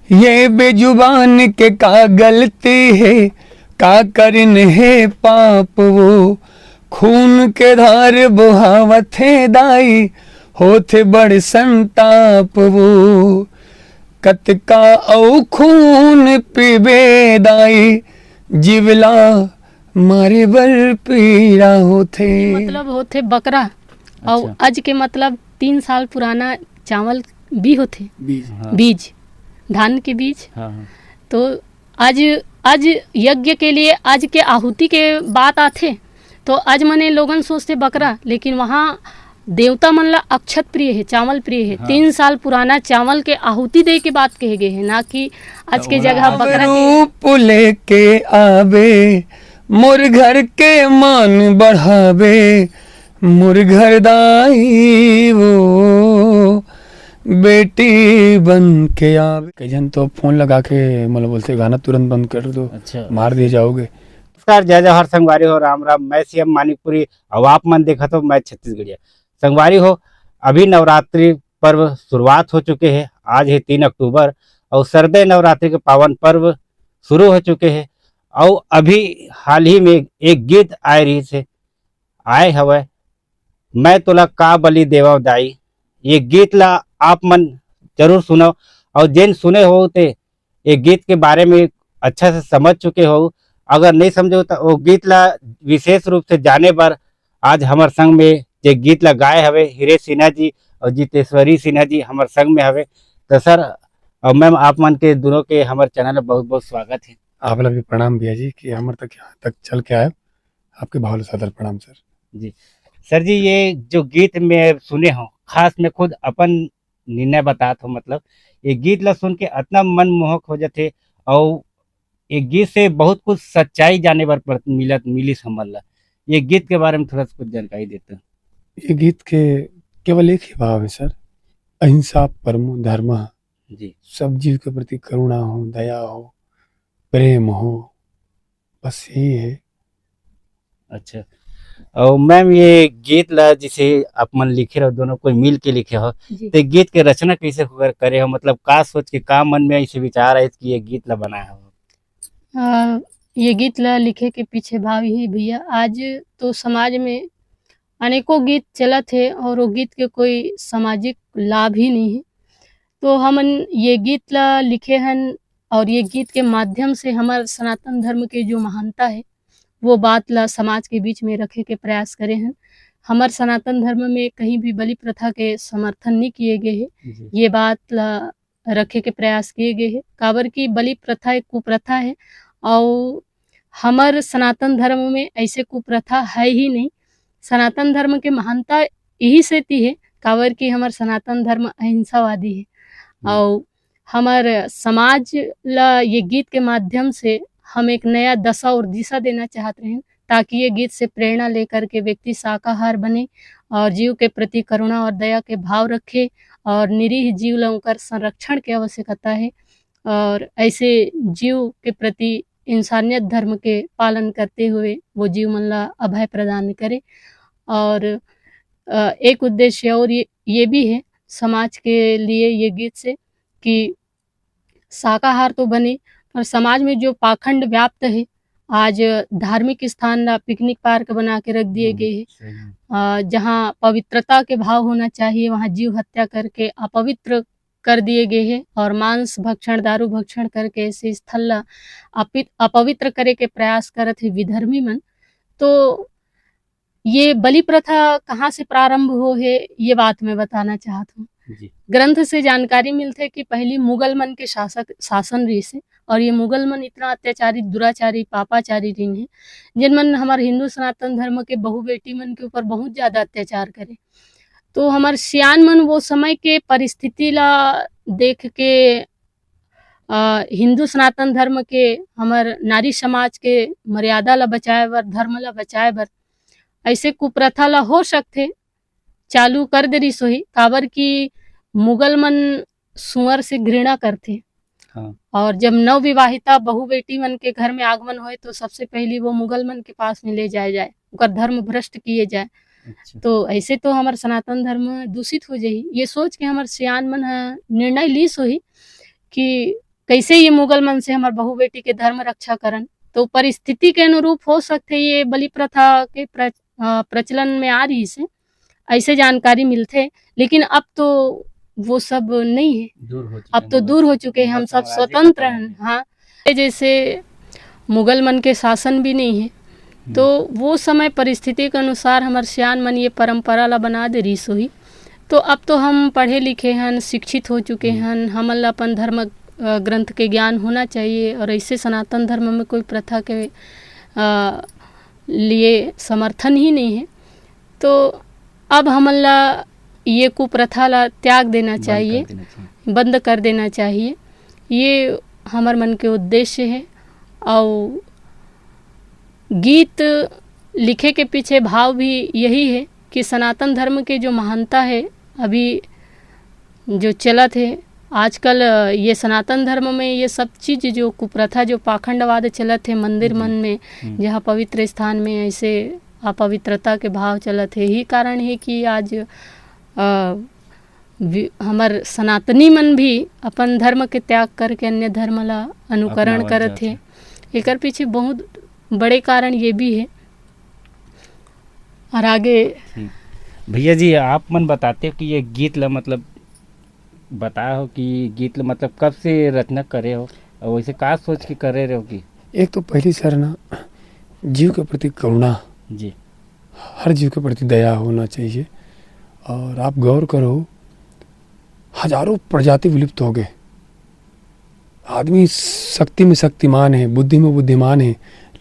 ये बेजुबान के का गलती है, का करन है पाप वो, खून के धार बहावत है दाई, होते बड़ संताप वो, कतका औ खून पीबे दाई, जिवला मारे बल पीड़ा होते। मतलब होते बकरा और अच्छा। अज के मतलब 3 साल पुराना चावल भी होते हाँ। बीज, धान के बीज। हाँ हाँ। तो आज आज यज्ञ के लिए आज के आहुति के बात आथे, तो आज मने लोगन सोचते बकरा, लेकिन वहाँ देवता मन ला अक्षत प्रिय है, चावल प्रिय है। हाँ। 3 साल पुराना चावल के आहुति दे के बात कहे गए है, ना कि आज के जगह बकरा के। रूप लेके आवे, मोर घर के मान बढ़ावे, मोर घर दाई वो, बेटी बन के आवे। कई जन तो फोन लगा के मतलब बोलते गाना तुरंत बंद कर दो, अच्छा। मार दिए जाओगे। नमस्कार, जय जवाहर संगवारी हो, राम राम। मैं सीएम मानिकपुरी, अब आप मन देखा तो मैं छत्तीसगढ़िया। संगवारी हो, अभी नवरात्रि पर्व शुरुआत हो चुके हैं। आज है 3 अक्टूबर और सरदे नवरात्रि के पावन पर्व शुरू हो चुके हैं। और अभी हाल ही में एक गीत आए रही से आए हवे, मैं तोला का बलि देवव दाई। ये गीत ला आप मन जरूर सुनो, और जिन सुने हो ते ये गीत के बारे में अच्छा से समझ चुके हो। अगर नहीं समझो तो वो गीत ला विशेष रूप से जाने पर आज हमार संग में जे गीत ला गाए हवे हिरेश सिन्हा जी और जितेश्वरी सिन्हा जी हमार संग में हवे। तो सर और मैम, आप मन के दोनों के हमारे चैनल में बहुत बहुत स्वागत है। आप लोग भी प्रणाम भैया जी कि हमारे तक यहाँ तक चल के आए, आपके भाव सादर प्रणाम सर। जी सर जी, ये जो गीत में सुने हो, खास में खुद अपन निर्णय बातात हो, मतलब ये गीत ला सुन के इतना मन मोहक हो जाते और ये गीत से बहुत कुछ सच्चाई जाने पर मिली समझ ला। ये गीत के बारे में थोड़ा सा कुछ जानकारी देते हैं। ये गीत के केवल एक ही भाव है सर, अहिंसा परमो धर्म। जी सब जीव के प्रति करुणा हो, दया हो, प्रेम हो, बस यही है। अच्छा। और मैम, ये गीत ला जिसे आप मन लिखे रहो, दोनों कोई मिल के लिखे हो, जी। तो गीत के रचना कैसे करे हो, मतलब का सोच के का मन में ऐसे विचार है कि ये गीत ला बनाया हो? ये गीत ला लिखे के पीछे भाव यही भैया, आज तो समाज में अनेकों गीत चलत है और वो गीत के कोई सामाजिक लाभ ही नहीं है। तो हमन ये गीत ला लिखे हन और ये गीत के माध्यम से हमार सनातन धर्म के जो महानता है वो बात ला समाज के बीच में रखे के प्रयास करे हैं। हमार सनातन धर्म में कहीं भी बलि प्रथा के समर्थन नहीं किए गए हैं, ये बात ला रखे के प्रयास किए गए हैं। काबर की बलि प्रथा एक कुप्रथा है और हमार सनातन धर्म में ऐसे कुप्रथा है ही नहीं। सनातन धर्म के महानता यही से ती है, काबर की हमार सनातन धर्म अहिंसावादी है। और हमार समाज ला ये गीत के माध्यम से हम एक नया दशा और दिशा देना चाहते हैं, ताकि ये गीत से प्रेरणा लेकर के व्यक्ति शाकाहार बने और जीव के प्रति करुणा और दया के भाव रखे और निरीह जीव लोगों का संरक्षण की आवश्यकता है और ऐसे जीव के प्रति इंसानियत धर्म के पालन करते हुए वो जीव मन ला अभय प्रदान करे। और एक उद्देश्य और ये भी है समाज के लिए ये गीत से कि शाकाहार तो बने, और समाज में जो पाखंड व्याप्त है, आज धार्मिक स्थान पिकनिक पार्क बना के रख दिए गए हैं। जहाँ पवित्रता के भाव होना चाहिए वहाँ जीव हत्या करके अपवित्र कर दिए गए हैं और मांस भक्षण दारू भक्षण करके ऐसे स्थल अपवित्र करे के प्रयास करत है विधर्मी मन। तो ये बलि प्रथा कहाँ से प्रारंभ हो है ये बात मैं बताना चाहता हूँ। ग्रंथ से जानकारी मिलते कि पहली मुगल मन के शासन रही से, और ये मुगल मन इतना अत्याचारी दुराचारी पापाचारी रही है जिन मन हमारे हिंदू सनातन धर्म के बहु बेटी मन के ऊपर बहुत ज्यादा अत्याचार करे। तो हमारे सियान मन वो समय के परिस्थिति ला देख के हिंदू सनातन धर्म के हमार नारी समाज के मर्यादा ला बचाए बर, धर्म ला बचाए बर ऐसे कुप्रथा ला हो सकते चालू कर दे रही सोही। काबर की मुगल मन सुअर से घृणा करते। हाँ। और जब नव विवाहिता बहु बेटी मन के घर में आगमन होए तो सबसे पहली वो मुगल मन के पास में ले जाए उनका धर्म भ्रष्ट किए जाए। अच्छा। तो ऐसे तो हमार सनातन धर्म दूषित हो जाही। ये सोच के हमार सियान मन निर्णय ली सोही कि कैसे ये मुगल मन से हमार बहू बेटी के धर्म रक्षा करन। तो परिस्थिति के अनुरूप हो सकते ये बलि प्रथा के प्रचलन में आ रही से ऐसे जानकारी मिलते, लेकिन अब तो वो सब नहीं है, अब तो दूर हो चुके हैं, हम सब स्वतंत्र हैं। हाँ, जैसे मुगल मन के शासन भी नहीं है, तो वो समय परिस्थिति के अनुसार हमार सियान मन ये परंपरा ला बना दे रही सोही। तो अब तो हम पढ़े लिखे हैं, शिक्षित हो चुके हैं, हमन अपन धर्म ग्रंथ के ज्ञान होना चाहिए, और ऐसे सनातन धर्म में कोई प्रथा के लिए समर्थन ही नहीं है। तो अब हमन ला ये कुप्रथा ला त्याग देना चाहिए, बंद कर देना चाहिए, ये हमार मन के उद्देश्य है। और गीत लिखे के पीछे भाव भी यही है कि सनातन धर्म के जो महानता है अभी जो चलत है आजकल, ये सनातन धर्म में ये सब चीज़ जो कुप्रथा जो पाखंडवाद चलत है मंदिर मन में, जहाँ पवित्र स्थान में ऐसे अपवित्रता के भाव चलत है, यही कारण है कि आज हमार सनातनी मन भी अपन धर्म के त्याग करके अन्य धर्म ला अनुकरण करत है। एकर पीछे बहुत बड़े कारण ये भी है। और आगे भैया जी आप मन बताते हो कि ये गीत ला मतलब बताया हो कि गीत ला मतलब कब से रचना करे हो, और वैसे का सोच के करे रहे हो कि? एक तो पहली सर ना जीव के प्रति करुणा जी, हर जीव के प्रति दया होना चाहिए। और आप गौर करो हजारों प्रजाति विलुप्त हो गए, आदमी शक्ति में शक्तिमान है, बुद्धि में बुद्धिमान है,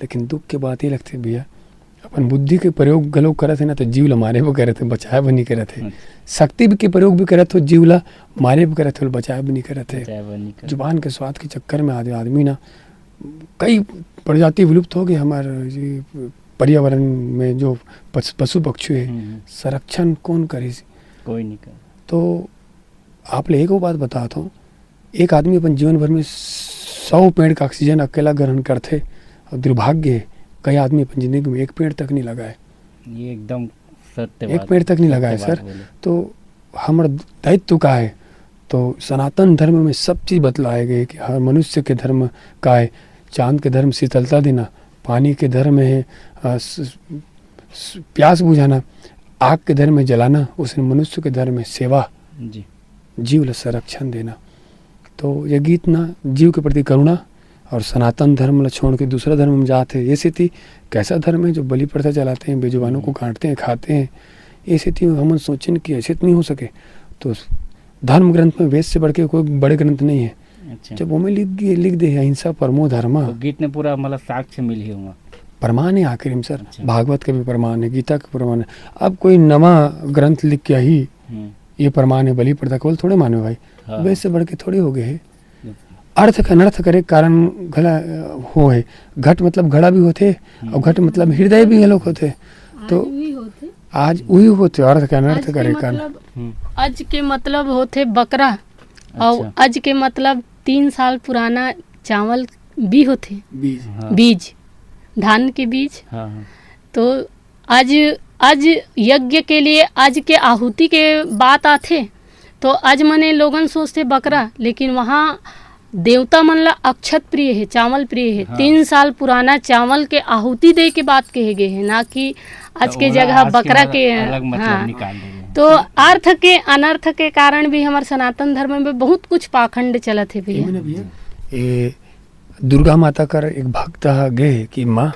लेकिन दुख के बात ये लगती है भैया अपन बुद्धि के प्रयोग गलत करे थे ना तो जीव ला मारे भी करे थे, बचाए भी नहीं करे थे। शक्ति के प्रयोग भी करे थे, जीव ला मारे भी करे थे, बचाए भी नहीं करे थे। जुबान के स्वाद के चक्कर में आदमी ना कई प्रजाति विलुप्त हो गए। हमारे पर्यावरण में जो पशु पक्षी है संरक्षण कौन करे? कोई नहीं करे। तो आप ले एक बात बताता हूँ, एक आदमी अपन जीवन भर में 100 पेड़ का ऑक्सीजन अकेला ग्रहण करते, और दुर्भाग्य है कई आदमी अपन जिंदगी में एक पेड़ तक नहीं लगाए। ये एकदम सत्य बात, एक पेड़ तक नहीं लगाए सर। तो हमारा दायित्व का है, तो सनातन धर्म में सब चीज़ बतलाए गए कि हर मनुष्य के धर्म का है। चांद के धर्म शीतलता देना, पानी के धर्म है प्यास बुझाना, आग के धर्म में जलाना, उस मनुष्य के धर्म में सेवा जी, जीव ला संरक्षण देना। तो ये गीत ना जीव के प्रति करुणा और सनातन धर्म ला छोड़ के दूसरा धर्म में जाते हैं। ये स्थिति कैसा धर्म है जो बलि प्रथा चलाते हैं, बेजुबानों को काटते हैं, खाते हैं। ये स्थिति में हम सोचें कि ऐसे नहीं हो सके, तो धर्म ग्रंथ में वेद से बढ़ के कोई बड़े ग्रंथ नहीं है। अच्छा। जब वो में लिख दे अहिंसा परमो धर्म, तो गीत ने पूरा मतलब साक्ष्य मिल ही होगा, प्रमाण है आखिर में सर। अच्छा। भागवत का भी प्रमाण है, गीता का प्रमाण है। अब कोई नवा ग्रंथ लिख के ही ये प्रमाण है बलि प्रथा केवल थोड़े माने भाई, वेद से बढ़ के थोड़ी हो गए है। अर्थ का अनर्थ करे कारण घड़ा हो है। घट मतलब घड़ा भी होते, और घट मतलब हृदय भी लोग होते। तो आज वही होते अर्थ का अनर्थ करे कारण। आज के मतलब होते बकरा, और आज के मतलब 3 साल पुराना चावल भी होते, बीज धान के बीज। तो आज यज्ञ के लिए आज के आहुति के बात आते, तो आज मने लोगन सोचते बकरा, लेकिन वहाँ देवता मन ला अक्षत प्रिय है, चावल प्रिय है। 3 साल पुराना चावल के आहुति दे के बात कहे गए है, ना कि आज के जगह बकरा के। हाँ, तो अर्थ के अनर्थ के कारण भी हमारे सनातन धर्म में बहुत कुछ पाखंड चलत है भैया। दुर्गा माता कर एक भक्त गए कि माँ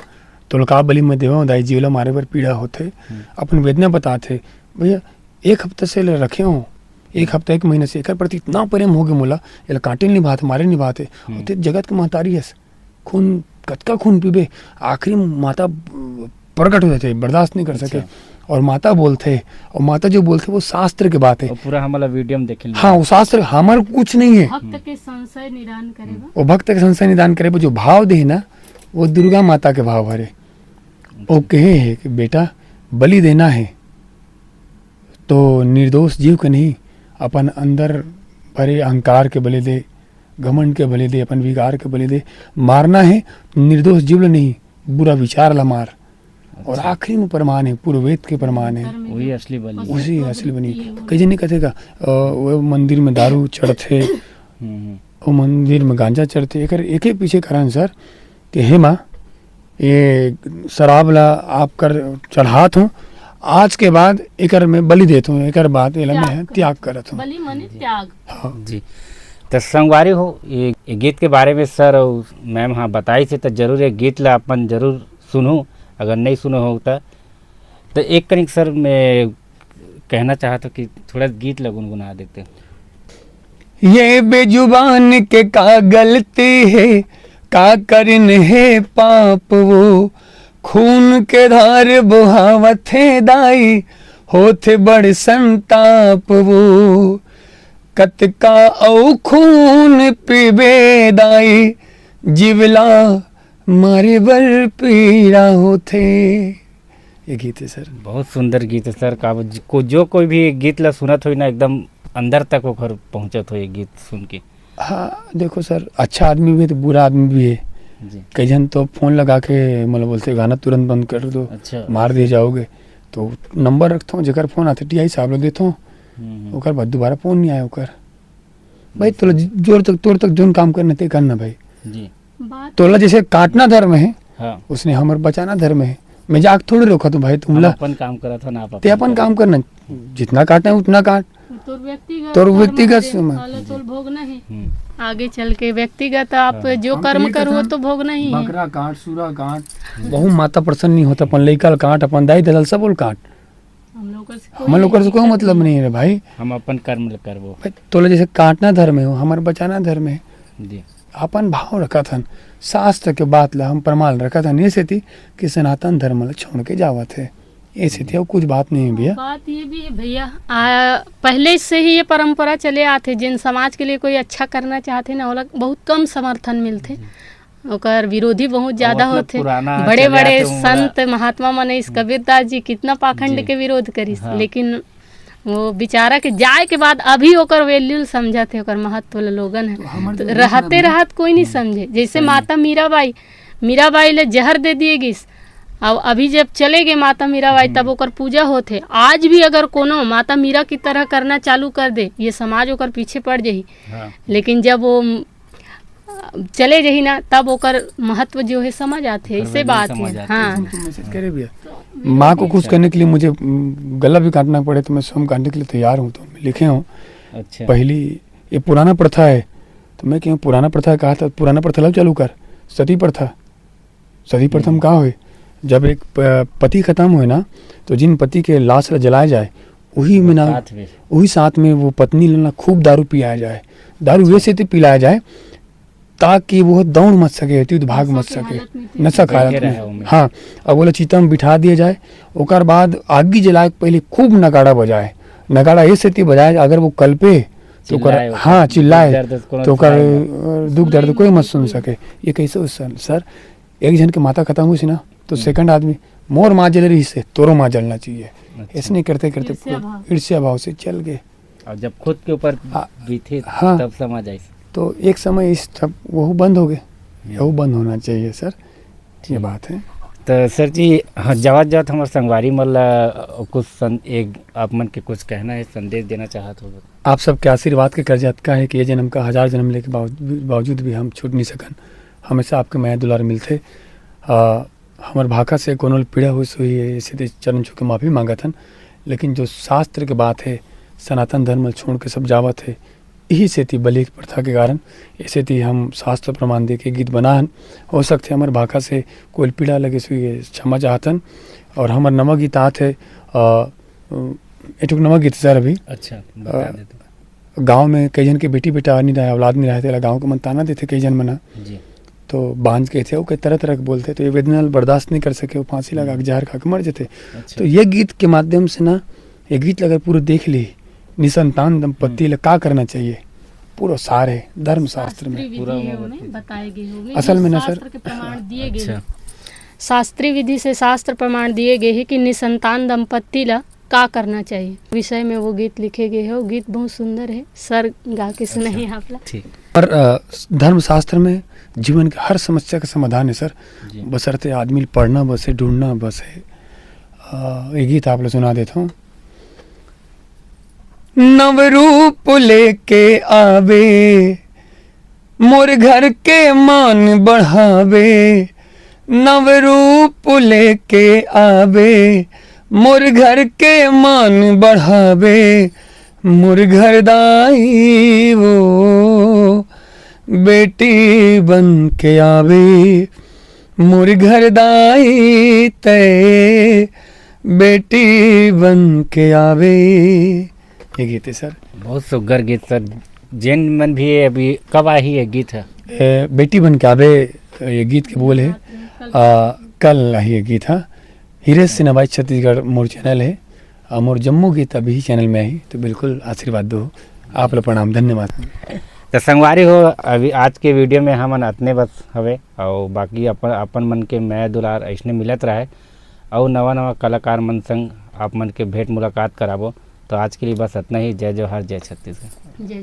तुलका बलि में देवा दाई जीवला मारे पर पीड़ा होते, अपन वेदना बताते भैया। 1 हफ्ते से रखे हो, 1 हफ्ता 1 महीने से एक प्रति इतना प्रेम हो गया मोला, ये काटे नहीं बात मारे नहीं बात है। जगत के महतारी है, खून कतका खून पीबे, आखिरी माता प्रकट हो जाते, बर्दाश्त नहीं कर सके। और माता बोलते, और माता जो बोलते वो शास्त्र के बात है, पूरा हमारा वीडियो में देखे। हाँ, वो शास्त्र हमारे कुछ नहीं है। भक्त के संशय निदान करेगा, वो भक्त के संशय निदान करे, जो भाव दे ना वो दुर्गा माता के भाव भरे। वो कहे है कि बेटा बलि देना है तो निर्दोष जीव के नहीं, अपन अंदर भरे अहंकार के बलि दे, घमंड के बलि दे, अपन विकार के बलि दे। मारना है निर्दोष जीव नहीं, बुरा विचार ला मार। और आखिरी में प्रमाण है, पूर्व वेद के प्रमाण है, वही असली बलि, उसी असली बनी। कई जन कहते वो मंदिर में दारू चढ़ते, वो मंदिर में गांजा चढ़ते एक ही पीछे कारण सर कि हे माँ ये शराब ला आप कर चढ़ात हूँ, आज के बाद एकर में बलि देता हूँ, एकर बाद एला में त्याग करत हूँ। बलि माने त्याग। हाँ जी। तो संगवारी हो ये गीत के बारे में सर और मैम हाँ बताई थे, तो जरूर ये गीत ला अपन जरूर सुनूं, अगर नहीं सुनो हो तो एक कनिक सर मैं कहना चाहता कि थोड़ा गीत ला गुनगुना देते। ये बेजुबान के का गलती है, का करन है पाप वो, खून के धार बहावत है दाई, होते बड़ संताप वो, कत का औ खून पीबे दाई, जिवला मारे बल पीड़ा होते। ये गीत है सर। बहुत सुंदर गीत है सर। का जो कोई भी गीत ला सुनत हो ना एकदम अंदर तक वो घर पहुंचत हो ये गीत सुन के। हाँ देखो सर, अच्छा आदमी भी है तो बुरा आदमी भी है जी। कई जन तो फोन लगा के मतलब बोलते गाना तुरंत बंद कर दो, अच्छा मार दिए जाओगे। तो नंबर रखता हूँ जेकर फोन आते टी साहब लोग देता हूँ, ओकर बाद दोबारा फोन नहीं आया ओकर। भाई तोला जोर तक तोर तक जोन काम करना ते करना भाई जी। बात तोला जैसे काटना धर्म है, हाँ उसने हमर बचाना धर्म है। मजाक थोड़ी रोका तो भाई तुमला अपन काम करा था ना, आप ते अपन काम करना, जितना काटना है उतना काट। तोर व्यक्तिगत तोर कर्म व्यक्तिगत है, समय। साला तोल भोगना है। आगे चल के व्यक्तिगत आप जो हम कर्म यही करो वो कथन- तो भोगना ही है। बकरा काट, सूरा काट, बहु माता प्रसन्न नहीं होता, अपन लइका काट, अपन दाई दलल सब बोल काट। हम लोग से कोई मतलब नहीं है रे भाई। हम अपन कर्म करबो। भाई तोला जैसे काटना धर्म है, हमार बचाना धर्म है। जी। अपन भाव रखा था, शास्त्र के बात ला हम प्रमाण रखा था, ऐसे थी कि सनातन धर्म ला छोड़ के जावत है, ऐसे थी। और कुछ बात नहीं है भैया। बात ये भी है भैया, पहले से ही ये परंपरा चले आते, जिन समाज के लिए कोई अच्छा करना चाहते ना वो बहुत कम समर्थन मिलते, ओकर विरोधी बहुत ज्यादा मतलब होते। पुराना बड़े चले बड़े आते होंगे। संत महात्मा मनीष कबीरदास जी कितना पाखंड जी। के विरोध करी, हाँ। लेकिन वो बेचारा के जाए के बाद अभी ओकर वैल्यू समझते, ओकर महत्व लोगन है। तो रहते रहत कोई नहीं समझे। जैसे माता मीराबाई ले जहर दे दिए गिस, अब अभी जब चले गए माता मीराबाई तब ओकर पूजा होते। आज भी अगर कोनो माता मीरा की तरह करना चालू कर दे, ये समाज ओकर पीछे पड़ जाही। हाँ। लेकिन जब वो चले जाही ना तब ओकर महत्व जो है समझ आते, ऐसे बात है। हाँ करे भैया, माँ को खुश करने के लिए मुझे गला भी काटना पड़े तो मैं स्वयं काटने के लिए तैयार हूँ। तो मैं लिखे हूँ अच्छा। पहली ये पुराना प्रथा है, तो मैं क्यों पुराना प्रथा कहा था, पुराना प्रथा लब चालू कर। सती प्रथा, सती प्रथा में कहा हुए जब एक पति खत्म हुए ना, तो जिन पति के लाश ला जलाया जाए वही में ना, वही साथ में वो पत्नी ला खूब दारू पिलाया जाए। दारू वैसे तो पिलाया जाए ताकि वो दौड़ मत सके, युद्ध भाग मत सके, नशा की हालत में। हाँ, अब बोला चिता में बिठा दिया जाए, ओकर बाद आग जलाए पहले खूब नगाड़ा बजाए। नगाड़ा ऐसे ती बजाए अगर वो कल्पे तो कर, हाँ चिल्लाए तो कर दुख दर्द कोई मत सुन सके। ये कैसे सर, एक जन के माता खत्म हुई ना तो सेकंड आदमी मोर माँ जल रही से तोरो माँ जलना चाहिए। ऐसे नहीं करते करते ईर्ष्या भाव से चल गए, और जब खुद के ऊपर बीते हाँ, तब समझ आई। तो एक समय इस सब वो बंद हो गए, वो बंद होना चाहिए सर, ये बात है। तो सर जी जावत जावत हमारे संगवारी मतलब कुछ एक आप मन के कुछ कहना है, संदेश देना चाहत हो? आप सबके आशीर्वाद के कर्ज का है कि ये जन्म का 1000 जन्म लेके बावजूद भी हम छूट नहीं सकन, हमेशा आपके माया दुलार मिलते। हमारे भाषा से कोनो पीड़ा हुई है, ऐसे चरण छू के माफ़ी मांगा था। लेकिन जो शास्त्र के बात है, सनातन धर्म छोड़ के सब जावत है, यही से थी बलि प्रथा के कारण। ऐसे थी हम शास्त्र प्रमाण दे के गीत बनाहन। हो सकते हमारे भाषा से कोई पीड़ा लगे सुई क्षमा चाहतन। और हमारे नमक गीत आते एटुक नमक गीत सर अभी। अच्छा बता देते। गाँव में कई जन के बेटी बेटा नहीं रहे, औलाद नहीं रहे थे, गाँव के मन ताना देते कई जन मना जी। तो बांझ के थे, वो कई तरह तरह के बोलते, तो ये वेदना बर्दाश्त नहीं कर सके, वो फांसी लगा के जहर खा के मर जाते। अच्छा। तो ये गीत के माध्यम से ना, ये गीत अगर पूरा देख ली, निसंतान दंपत्ति ला क्या करना चाहिए, पूरा सार है धर्म शास्त्र में पूरा बताए गए होंगे। असल में ना सर, शास्त्र के प्रमाण दिए गए, शास्त्रीय विधि से शास्त्र प्रमाण दिए गए हैं कि निसंतान दंपत्ति ला क्या करना चाहिए, विषय में वो गीत लिखे गए हैं। वो गीत बहुत सुंदर है, सर गा के सुनाइए आप लोग। ठीक। पर धर्म शास्त्र में जीवन के हर समस्या का समाधान है सर, बशर्ते आदमी पढ़ना बस है, ढूंढना बस है। ये गीत आप लोग सुना देता हूँ। नवरूप लेके आवे मोर घर के मान बढ़ावे, नव रूप लेके आवे, मोर घर के मान बढ़ावे, मोर घरदाई वो बेटी बन के आवे, मोर घरदाई तय बेटी बन के आवे। ये गीत है सर। बहुत सुघर गीत सर। जैन मन भी है, अभी कब आई ये गीत है? बेटी बन के आवे ये गीत के बोल है। कल आई ये गीत है। हीरे सिनेमा छत्तीसगढ़ मोर चैनल है, मोर जम्मू गीत अभी ही चैनल में आई, तो बिल्कुल आशीर्वाद दो। आप लोग प्रणाम, धन्यवाद। तो संगवारी हो, अभी आज के वीडियो में हमन अतने बस हवे, और बाकी अपन मन के मैं दुलार ऐसने मिलत रहे, और नवा नवा कलाकार मन संग आप मन के भेंट मुलाकात कराबो। तो आज के लिए बस इतना ही। जय जवाहर, जय छत्तीसगढ़। जैसे